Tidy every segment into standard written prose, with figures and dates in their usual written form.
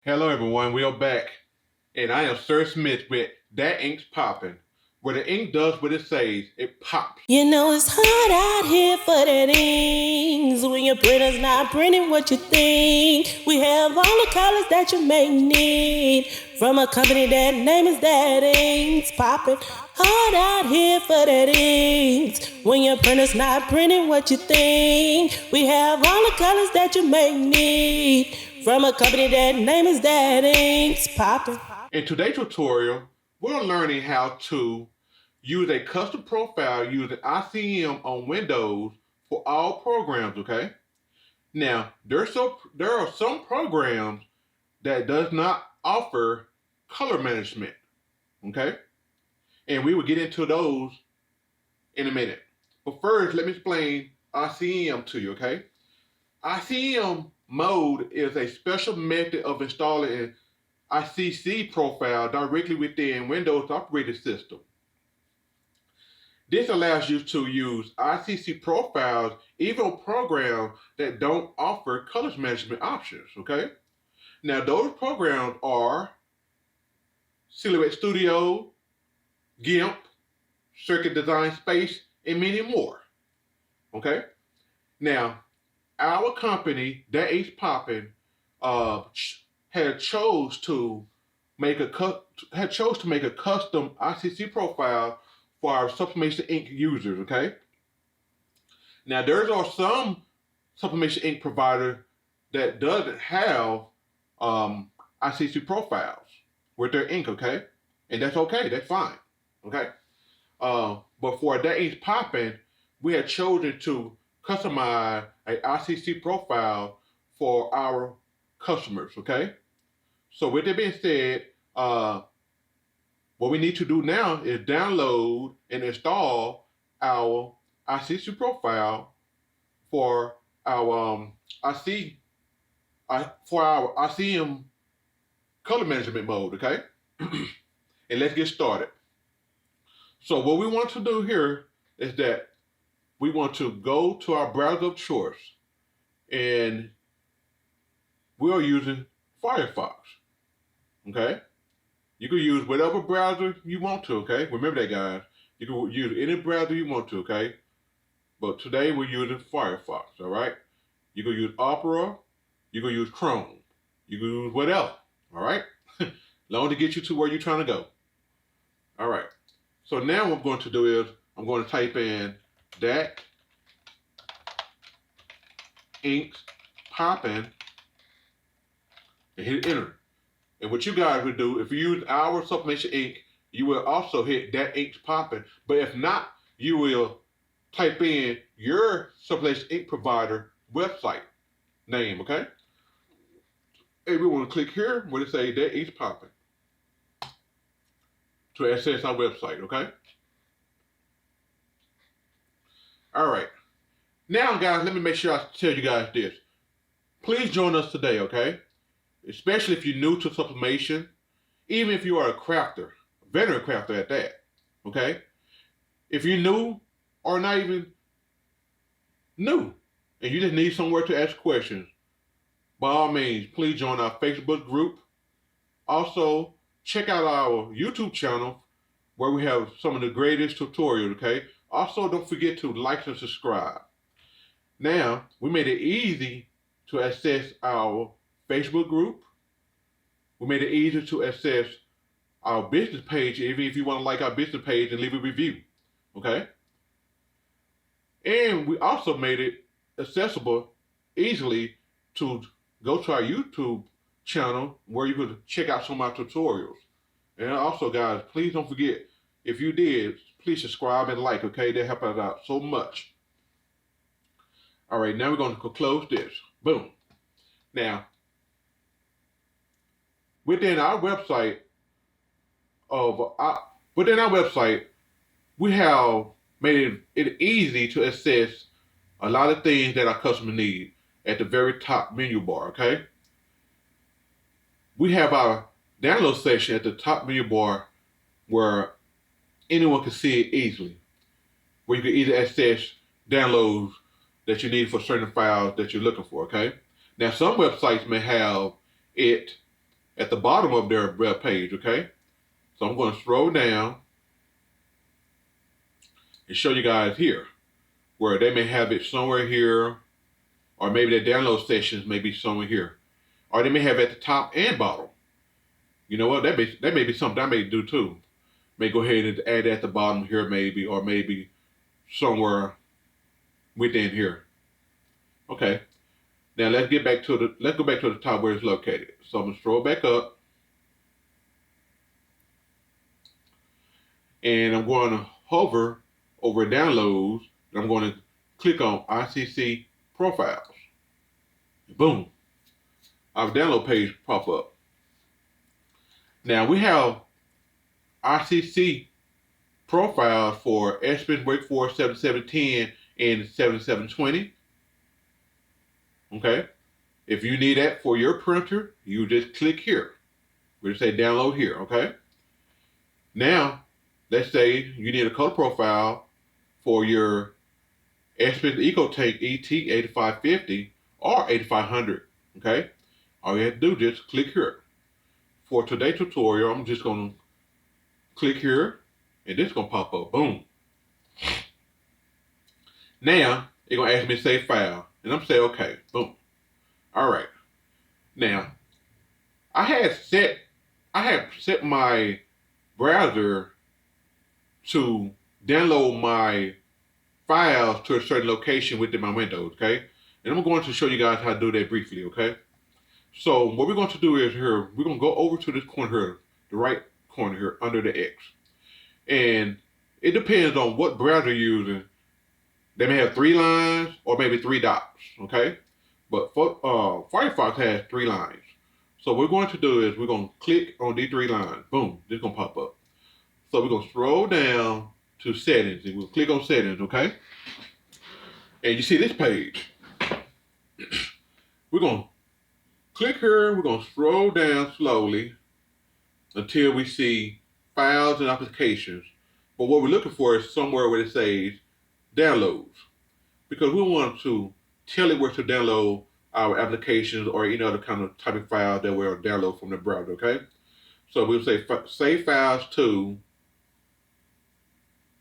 Hello everyone, we are back, and I am Sir Smith with That Ink's Popping. Where the ink does what it says, it pops. You know it's hard out here for that inks when your printer's not printing what you think. We have all the colors that you may need from a company that name is That Ink's Popping. Hard out here for that inks when your printer's not printing what you think. We have all the colors that you may need from a company that name is That Ink's Popping. In today's tutorial, we're learning how to use a custom profile using ICM on Windows for all programs, okay? Now, there are some programs that does not offer color management, okay? And we will get into those in a minute. But first, let me explain ICM to you, okay? ICM Mode is a special method of installing an ICC profile directly within Windows operating system. This allows you to use ICC profiles even on programs that don't offer colors management options, okay? Now those programs are Silhouette Studio, GIMP, Cricut Design Space, and many more, okay? Now, our company, That Ink's Popping, had chose to make a custom ICC profile for our Sublimation ink users, okay? Now, there are some Sublimation ink providers that doesn't have ICC profiles with their ink, okay? And that's okay, that's fine, okay? But for That Ink's Popping, we had chosen to customize a ICC profile for our customers, okay? So with that being said, what we need to do now is download and install our ICC profile for our ICM color management mode, okay? And let's get started. So what we want to do here is that we want to go to our browser of choice, and we are using Firefox, okay? You can use whatever browser you want to, okay? Remember that, guys. You can use any browser you want to, okay? But today we're using Firefox, all right? You can use Opera, you can use Chrome, you can use whatever, all right? Long to get you to where you're trying to go. All right. So now what I'm going to do is I'm going to type in That Ink's Popping and hit enter. And what you guys would do, if you use our Sublimation ink, you will also hit That Ink's Popping. But if not, you will type in your Sublimation ink provider website name, okay? And we want to click here where it says That Ink's Popping to access our website, okay? All right. Now, guys, let me make sure I tell you guys this. Please join us today, okay? Especially if you're new to sublimation, even if you are a crafter, a veteran crafter at that, okay? If you're new or not even new, and you just need somewhere to ask questions, by all means, please join our Facebook group. Also, check out our YouTube channel where we have some of the greatest tutorials, okay? Also, don't forget to like and subscribe. Now, we made it easy to access our Facebook group. We made it easy to access our business page, even if you want to like our business page and leave a review, okay? And we also made it accessible easily to go to our YouTube channel where you could check out some of our tutorials. And also, guys, please don't forget, if you did, please subscribe and like, okay? That helps us out so much. All right, now we're going to close this. Boom. Now, within our website, we have made it easy to access a lot of things that our customer need at the very top menu bar, okay? We have our download section at the top menu bar where anyone can see it easily, where you can easily access downloads that you need for certain files that you're looking for, okay? Now, some websites may have it at the bottom of their web page, okay? So I'm going to scroll down and show you guys here, where they may have it somewhere here, or maybe their download sessions may be somewhere here, or they may have it at the top and bottom. You know what? That may be something I may do too. May go ahead and add it at the bottom here, maybe, or maybe somewhere within here. Okay. Now let's go back to the top where it's located. So I'm gonna scroll back up, and I'm going to hover over downloads, and I'm going to click on ICC Profiles. Boom. Our download page pop up. Now we have ICC profiles for Express Workforce 7710 and 7720. Okay. If you need that for your printer, you just click here. We just say download here. Okay. Now, let's say you need a color profile for your Express EcoTank ET 8550 or 8500. Okay. All you have to do is just click here. For today's tutorial, I'm just going to click here, and this is going to pop up. Boom. Now, it's going to ask me to save file, and I'm saying, okay, boom. All right. Now, I have set my browser to download my files to a certain location within my Windows, okay? And I'm going to show you guys how to do that briefly, okay? So what we're going to do is here, we're going to go over to this corner here, the right corner here, under the X. And it depends on what browser you're using. They may have 3 lines or maybe 3 dots, okay? But Firefox has 3 lines. So what we're going to do is we're going to click on these 3 lines. Boom, this is going to pop up. So we're going to scroll down to settings, and we'll click on settings, okay? And you see this page. We're going to click here, we're going to scroll down slowly until we see files and applications. But what we're looking for is somewhere where it says downloads, because we want to tell it where to download our applications or any other kind of type of file that we'll download from the browser, okay? So we'll say save files to,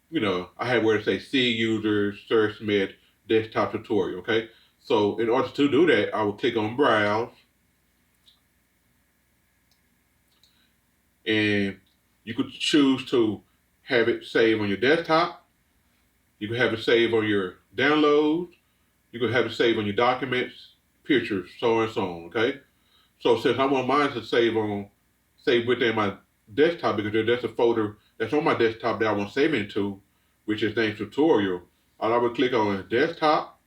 you know, I have where it says C users, search med, desktop tutorial, okay? So in order to do that, I will click on browse, and you could choose to have it saved on your desktop. You could have it saved on your downloads. You could have it saved on your documents, pictures, so on and so on, okay? So since I want mine to save within my desktop, because that's a folder that's on my desktop that I want to save into, which is named tutorial, I would click on desktop,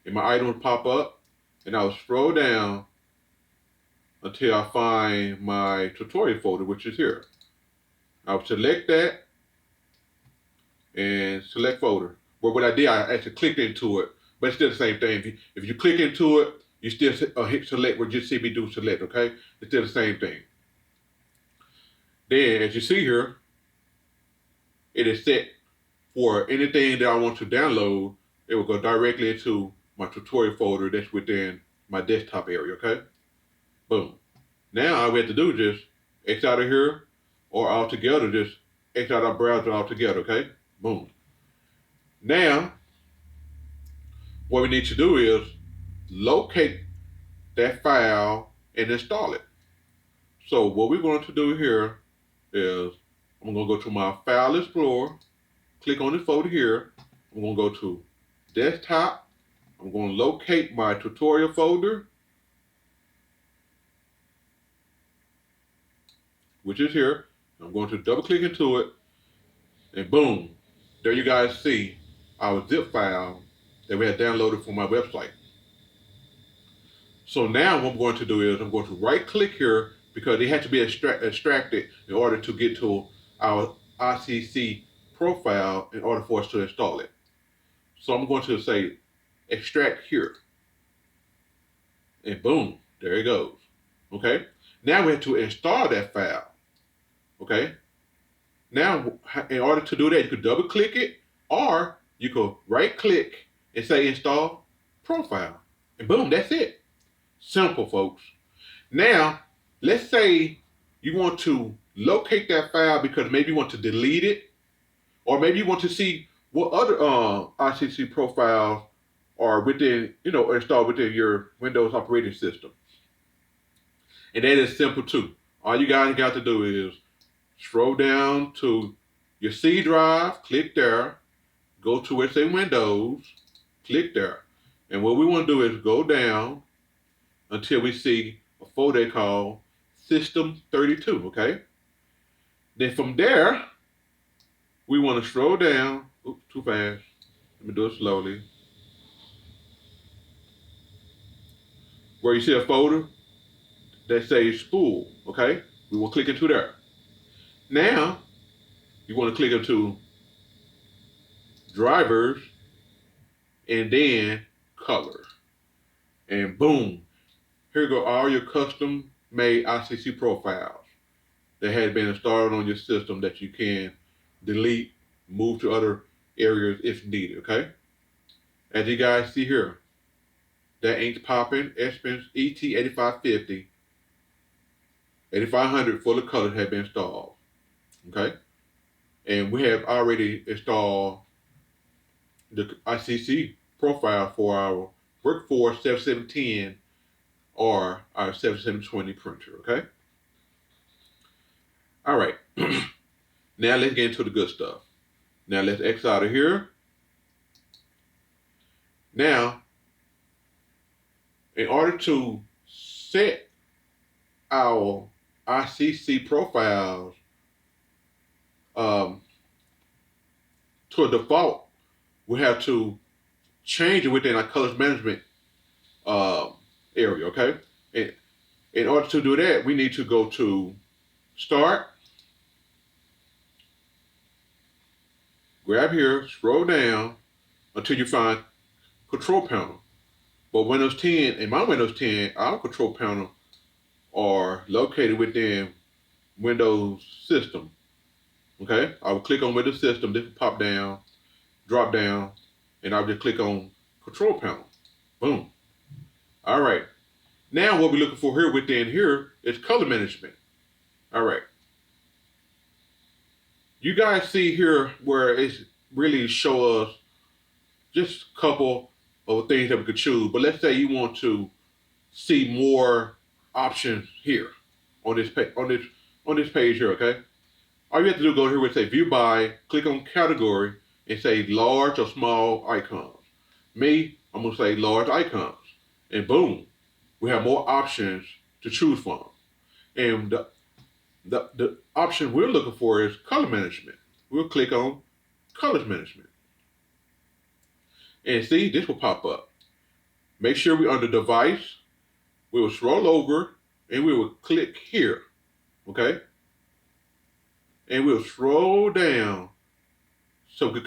and my item would pop up, and I will scroll down until I find my tutorial folder, which is here. I will select that and select folder. But what I did, I actually clicked into it, but it's still the same thing. If you click into it, you still hit select what you see me do select, okay? It's still the same thing. Then, as you see here, it is set for anything that I want to download. It will go directly into my tutorial folder that's within my desktop area, okay? Boom. Now all we have to do is just X out of here, or altogether just X out our browser altogether, okay? Boom. Now, what we need to do is locate that file and install it. So what we're going to do here is I'm going to go to my File Explorer, click on this folder here. I'm going to go to Desktop. I'm going to locate my tutorial folder, which is here. I'm going to double click into it, and boom, there you guys see our zip file that we had downloaded from my website. So now what I'm going to do is I'm going to right click here, because it has to be extracted in order to get to our ICC profile in order for us to install it. So I'm going to say extract here, and boom, there it goes. Okay, now we have to install that file. Okay, now in order to do that, you could double click it, or you could right click and say install profile, and boom, that's it. Simple, folks. Now let's say you want to locate that file because maybe you want to delete it, or maybe you want to see what other ICC profiles are within, installed within your Windows operating system. And that is simple too. All you guys got to do is scroll down to your C drive, click there, go to where it says Windows, click there. And what we want to do is go down until we see a folder called System 32, okay? Then from there, we want to scroll down. Oops, too fast. Let me do it slowly. Where you see a folder that says Spool, okay? We will click into there. Now, you want to click into Drivers, and then Color. And boom, here go all your custom-made ICC profiles that had been installed on your system that you can delete, move to other areas if needed, okay? As you guys see here, that ink's popping, Expense ET8550, 8500 full of colors have been installed, okay? And we have already installed the ICC profile for our Workforce 7710 or our 7720 printer, okay? All right, now let's get into the good stuff. Now let's X out of here. Now, in order to set our ICC profiles to a default, we have to change it within our colors management area, okay? And in order to do that, we need to go to Start, grab here, scroll down until you find Control Panel. But Windows 10, in my Windows 10, our Control Panel are located within Windows System, okay? I will click on Windows System, this will pop down, drop down, and I'll just click on Control Panel. Boom. All right. Now what we're looking for here within here is color management. All right. You guys see here where it's really show us just a couple of things that we could choose. But let's say you want to see more options here on this page, on this page here, okay? All you have to do is go here where it say View By, click on Category, and say large or small icons. Me, I'm gonna say large icons. And boom, we have more options to choose from. And the option we're looking for is color management. We'll click on colors management. And see, this will pop up. Make sure we're under device. We will scroll over and we will click here, okay? And we'll scroll down. So we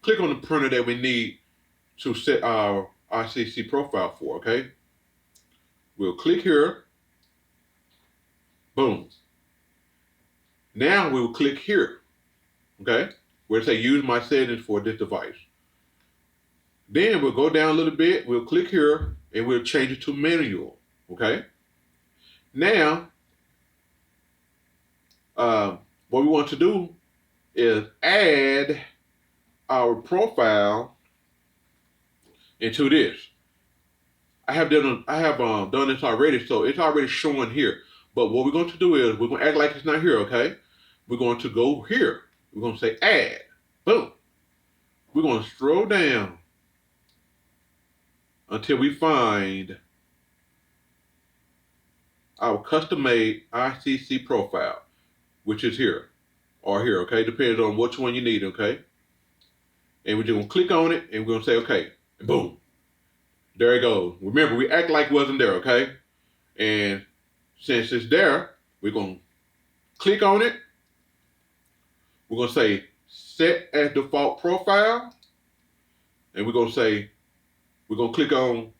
click on the printer that we need to set our ICC profile for, okay? We'll click here. Boom. Now we will click here, okay? Where it say use my settings for this device. Then we'll go down a little bit, we'll click here, and we'll change it to manual, okay? Now, what we want to do is add our profile into this. I have done this already, so it's already showing here. But what we're going to do is we're going to act like it's not here, okay? We're going to go here. We're going to say add. Boom. We're going to scroll down until we find our custom-made ICC profile, which is here or here, okay? Depends on which one you need, okay? And we're just going to click on it and we're going to say, okay, and boom. There it goes. Remember, we act like it wasn't there, okay? And since it's there, we're going to click on it. We're going to say set as default profile. And we're going to say, we're going to click on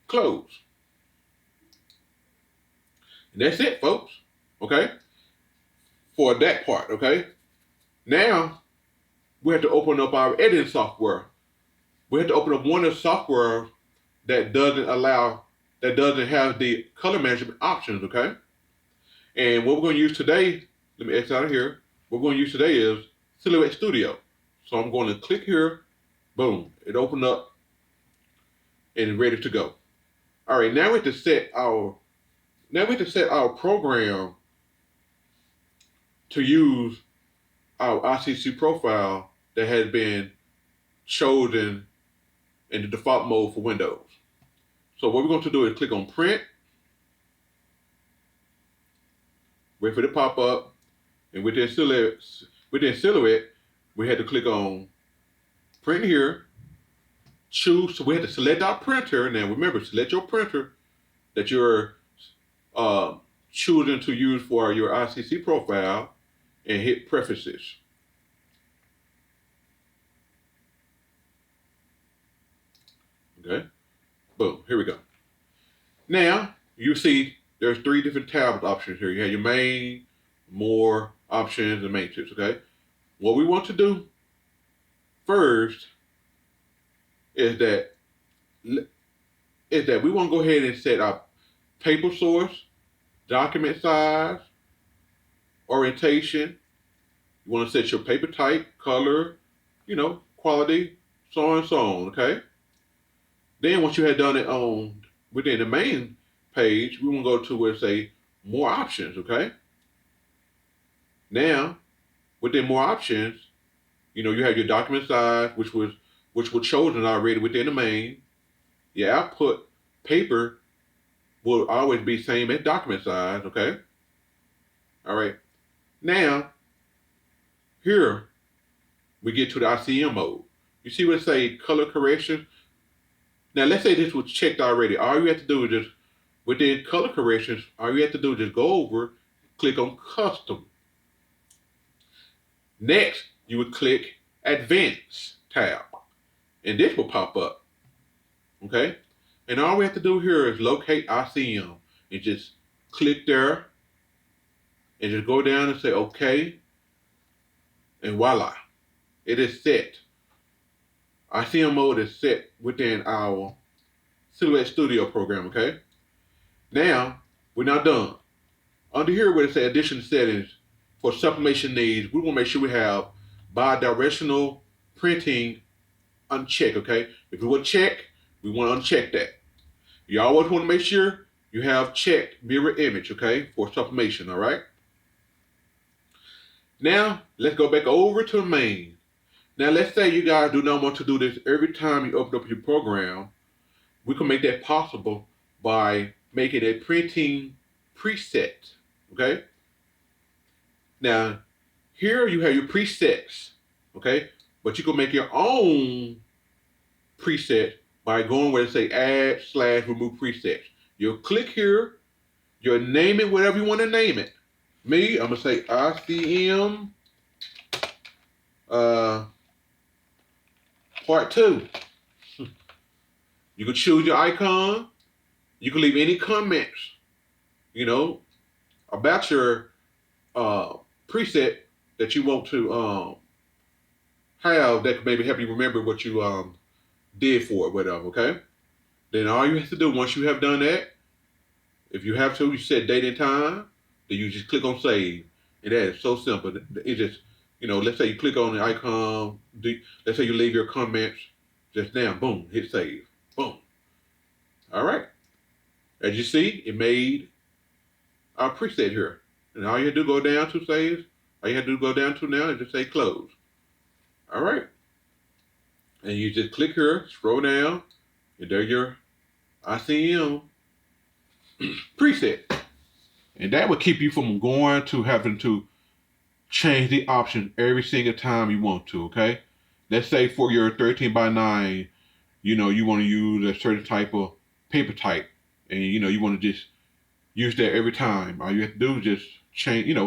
close. And that's it, folks. Okay? For that part, okay? Now, we have to open up our editing software. We have to open up one of the software that doesn't have the color management options, okay? And what we're going to use today, let me X out of here. What we're going to use today is Silhouette Studio. So I'm going to click here, boom, it opened up and it's ready to go. All right, now we have to set our program to use our ICC profile that has been chosen in the default mode for Windows. So what we're going to do is click on Print, wait for it to pop up, and within Silhouette, we had to click on Print here, choose, so we had to select our printer. Now remember, select your printer that you're choosing to use for your ICC profile, and hit Preferences. Okay, boom, here we go. Now you see there's 3 different tab options here. You have your main, more, options, and matrix. Okay, what we want to do first is that we want to go ahead and set our paper source, document size, orientation. You want to set your paper type, color, quality, so on and so on. Okay. Then once you have done it within the main page, we want to go to where it say more options. Okay. Now, within more options, you have your document size, which was chosen already within the main. Your output paper will always be same as document size. Okay. All right. Now, here we get to the ICM mode. You see what it say, color correction? Now, let's say this was checked already. All you have to do is just, within color corrections, all you have to do is just go over, click on Custom. Next, you would click Advanced tab, and this will pop up. Okay? And all we have to do here is locate ICM, and just click there, and just go down and say OK, and voila, it is set. ICM mode is set within our Silhouette Studio program. Okay. Now we're not done. Under here where it says additional settings for sublimation needs, we want to make sure we have bi-directional printing unchecked. Okay. If we want to check, we want to uncheck that. You always want to make sure you have checked mirror image. Okay, for sublimation. All right. Now, let's go back over to the main. Now, let's say you guys do not want to do this every time you open up your program. We can make that possible by making a printing preset, okay? Now, here you have your presets, okay? But you can make your own preset by going where it say add/remove presets. You'll click here, you'll name it whatever you want to name it. Me, I'm gonna say ICM Part 2. You can choose your icon. You can leave any comments, about your preset that you want to have that could maybe help you remember what you did for it, whatever. Okay. Then all you have to do once you have done that, if you have to, you set date and time. Then you just click on save. And that is so simple. It just, let's say you click on the icon, let's say you leave your comments just now, boom, hit save, boom. All right. As you see, it made our preset here. And all you have to do go down to save, all you have to do go down to now is just say close. All right. And you just click here, scroll down, and there's your ICM preset. And that would keep you from going to having to change the option every single time you want to, okay? Let's say for your 13x9, you want to use a certain type of paper type, and you want to just use that every time. All you have to do is just change,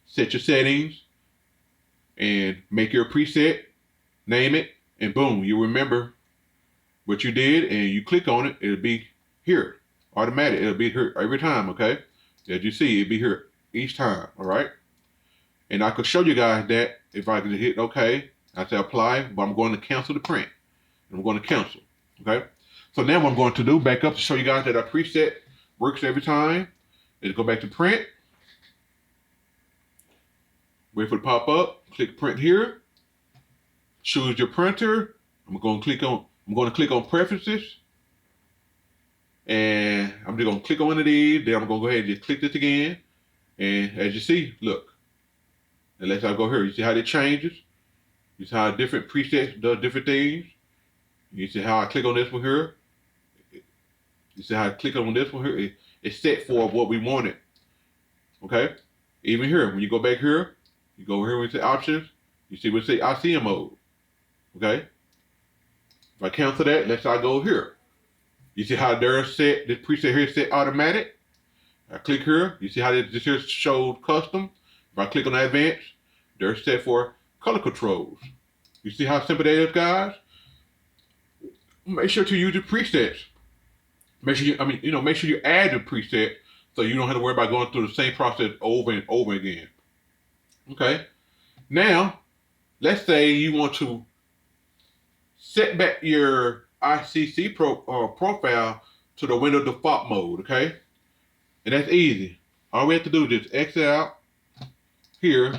set your settings and make your preset, name it, and boom, you remember what you did, and you click on it, it'll be here, automatic. It'll be here every time, okay? As you see, it'll be here each time, all right? And I could show you guys that if I can hit OK, I say apply, but I'm going to cancel the print. And I'm going to cancel, okay? So now what I'm going to do, back up to show you guys that our preset works every time, is go back to print, Wait for it to pop up. Click print here. Choose your printer. I'm going to click on preferences. And I'm just going to click on one of these. Then I'm going to go ahead and just click this again. And as you see, look. And let's go here. You see how it changes? You see how different presets does different things? You see how I click on this one here? You see how I click on this one here? It's set for what we wanted. Okay? Even here, when you go back here, you go here into options, you see what it say ICM mode. Okay? If I cancel that, let's say I go here. You see how they're set, this preset here is set automatic. I click here, you see how this here shows custom. If I click on advanced, they're set for color controls. You see how simple that is, guys? Make sure to use the presets. Make sure make sure you add the preset so you don't have to worry about going through the same process over and over again. Okay. Now, let's say you want to set back your ICC profile to the Windows default mode. Okay, and that's easy. All we have to do is just exit out here.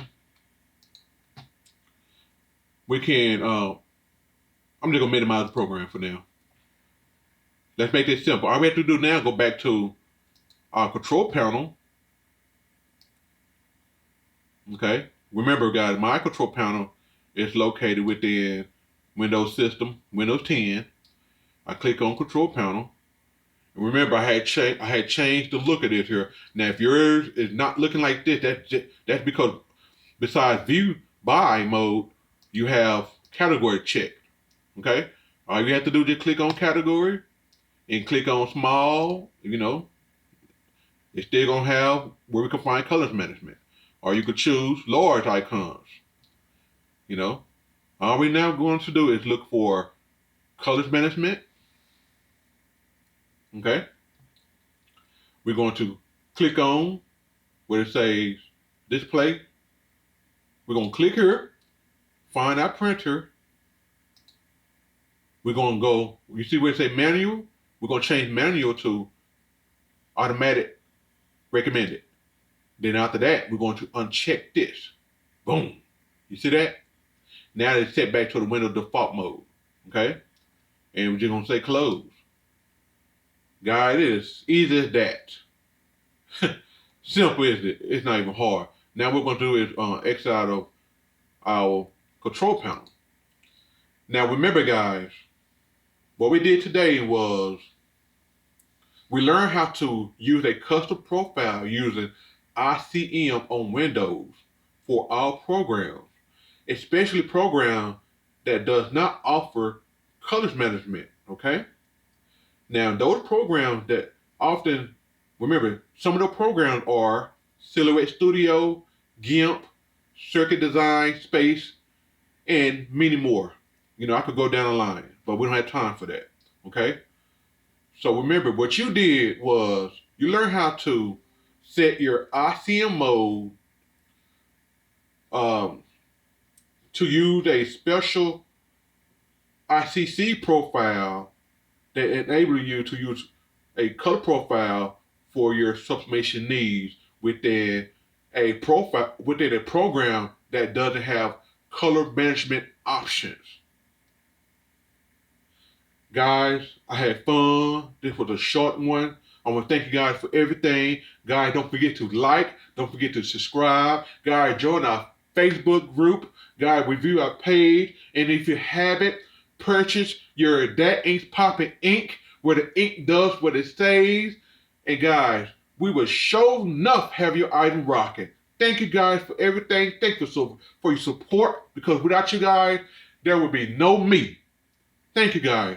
We can. I'm just gonna minimize the program for now. Let's make this simple. All we have to do now, go back to our control panel. Okay. Remember, guys, my control panel is located within Windows System, Windows 10. I click on control panel. And remember, I had changed the look of this here. Now, if yours is not looking like this, that's because besides view by mode, you have category checked. Okay. All you have to do is just click on category and click on small. It's still gonna have where we can find colors management. Or you could choose large icons. All we're now going to do is look for colors management. Okay. We're going to click on where it says display. We're going to click here, find our printer. We're going to go, you see where it says manual? We're going to change manual to automatic recommended. Then after that, we're going to uncheck this. Boom. You see that? Now it's set back to the Windows default mode. Okay? And we're just going to say close. Guys, it is easy as that. Simple, isn't it? It's not even hard. Now what we're going to do is exit out of our control panel. Now remember, guys, what we did today was we learned how to use a custom profile using ICM on Windows for all programs, especially programs that does not offer colors management. Okay. Now those programs that often, remember, some of the programs are Silhouette Studio, GIMP, Cricut Design, Space, and many more. I could go down the line, but we don't have time for that. Okay. So remember, what you did was you learned how to set your ICM mode to use a special ICC profile that enables you to use a color profile for your sublimation needs within a program that doesn't have color management options. Guys, I had fun. This was a short one. I want to thank you guys for everything. Guys, don't forget to like. Don't forget to subscribe. Guys, join our Facebook group. Guys, review our page. And if you haven't, purchase your That Ink's Poppin' ink, where the ink does what it says. And guys, we will sure enough have your item rocking. Thank you guys for everything. Thank you for your support, because without you guys, there would be no me. Thank you guys.